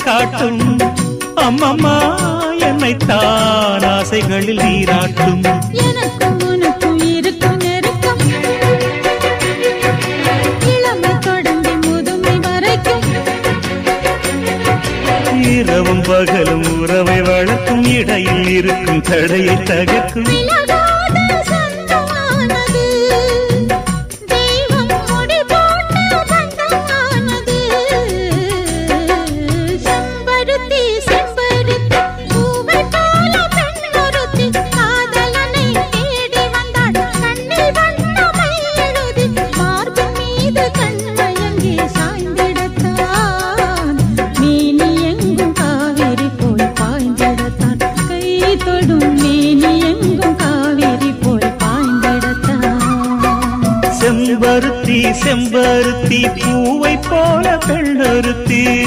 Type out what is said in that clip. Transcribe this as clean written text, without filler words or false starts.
காட்டும் அம்மம்மா என்னைத்தான் ஆசைகளில் நீராட்டும். எனக்கும் உனக்கும் இருக்கும் நெருக்கம் இளமை தொடங்கி முதுமை வரைக்கும். இரவும் பகலும் உறவை வளர்க்கும் இடையில் இருக்கும் தடையை தகர்க்கும். செம்பருத்தி செம்பருத்தி பூவை போல பெண்ணொருத்தி